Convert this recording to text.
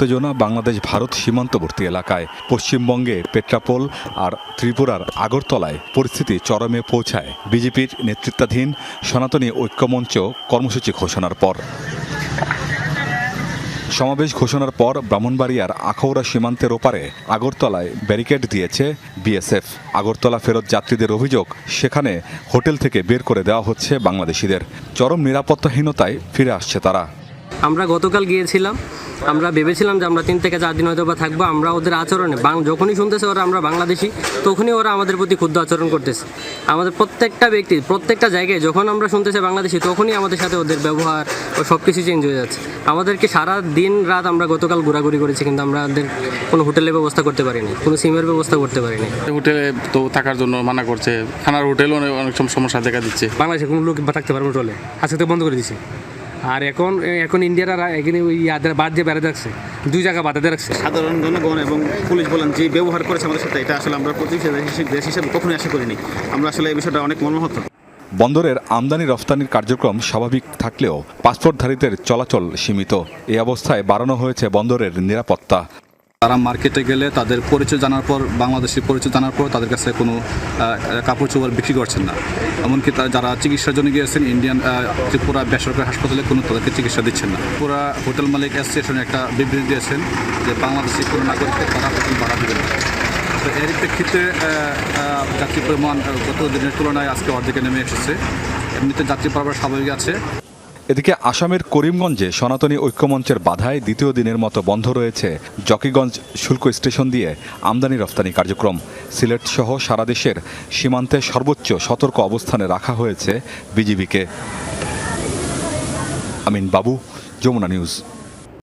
উত্তেজনা বাংলাদেশ ভারত সীমান্তবর্তী এলাকায়। পশ্চিমবঙ্গে পেট্রাপোল আর ত্রিপুরার আগরতলায় পরিস্থিতি চরমে পৌঁছায় বিজেপির নেতৃত্বাধীন সনাতনী ঐক্যমঞ্চ কর্মসূচি ঘোষণার পর। সমাবেশ ঘোষণার পর ব্রাহ্মণবাড়িয়ার আখাউড়া সীমান্তের ওপারে আগরতলায় ব্যারিকেড দিয়েছে বিএসএফ। আগরতলা ফেরত যাত্রীদের অভিযোগ, সেখানে হোটেল থেকে বের করে দেওয়া হচ্ছে বাংলাদেশিদের। চরম নিরাপত্তাহীনতায় ফিরে আসছে তারা। আমরা গতকাল গিয়েছিলাম, আমরা ভেবেছিলাম যে আমরা 3 থেকে 4 দিন হয়তো বা থাকবো। আমরা ওদের আচরণে যখনই শুনতেছে ওরা আমরা বাংলাদেশি, তখনই ওরা আমাদের প্রতি ক্ষুদ্র আচরণ করতেছে। আমাদের প্রত্যেকটা ব্যক্তি প্রত্যেকটা জায়গায় যখন আমরা শুনতেছে বাংলাদেশি, তখনই আমাদের সাথে ওদের ব্যবহার ও সব কিছু চেঞ্জ হয়ে যাচ্ছে। আমাদেরকে সারা দিন রাত আমরা গতকাল ঘোরাঘুরি করেছি, কিন্তু আমাদের কোনো হোটেলের ব্যবস্থা করতে পারিনি, কোনো সিমের ব্যবস্থা করতে পারিনি। হোটেলে তো থাকার জন্য মানা করছে, খানার হোটেলও অনেক সমস্যা দেখা দিচ্ছে। বাংলাদেশে কোনো লোক থাকতে পারবে হোটেলে, আজকে তো বন্ধ করে দিচ্ছে। আর এখন ইন্ডিয়ারা এখানে ওই বাদ দিয়ে বেড়াতে রাখছে, 2 জায়গা বাধাতে রাখছে। সাধারণ জনগণ এবং পুলিশ বলেন যে ব্যবহার করেছে আমাদের সাথে, এটা আসলে আমরা প্রতিবেশী দেশ হিসেবে কখনোই আশা করিনি। আমরা আসলে এই বিষয়টা অনেক মর্মাহত। বন্দরের আমদানি রফতানির কার্যক্রম স্বাভাবিক থাকলেও পাসপোর্টধারীদের চলাচল সীমিত। এই অবস্থায় বাড়ানো হয়েছে বন্দরের নিরাপত্তা। তারা মার্কেটে গেলে তাদের পরিচয় জানার পর, বাংলাদেশি পরিচয় জানার পর তাদের কাছে কোনো কাপড় চোপড় বিক্রি করছেন না। এমনকি যারা চিকিৎসার জন্য গিয়েছেন ইন্ডিয়ান ত্রিপুরা বেসরকারি হাসপাতালে কোনো তাদেরকে চিকিৎসা দিচ্ছেন না। পুরা হোটেল মালিক অ্যাসোসিয়েশন একটা বিবৃতি দিয়েছেন যে বাংলাদেশি কোনো নাগরিককে তারা হোটেল ভাড়া দেবেন না। তো এর প্রেক্ষিতে যাত্রী পরিমাণ গত দিনের তুলনায় আজকে অর্ধেকে নেমে এসেছে। এমনিতে যাত্রী পারাবার স্বাভাবিক আছে। এদিকে আসামের করিমগঞ্জে সনাতনী ঐক্যমঞ্চের বাধায় দ্বিতীয় দিনের মতো বন্ধ রয়েছে জকিগঞ্জ শুল্ক স্টেশন দিয়ে আমদানি রফতানি কার্যক্রম। সিলেট সহ সারা দেশের সীমান্তে সর্বোচ্চ সতর্ক অবস্থানে রাখা হয়েছে বিজিবিকে। আমিন বাবু, যমুনা নিউজ।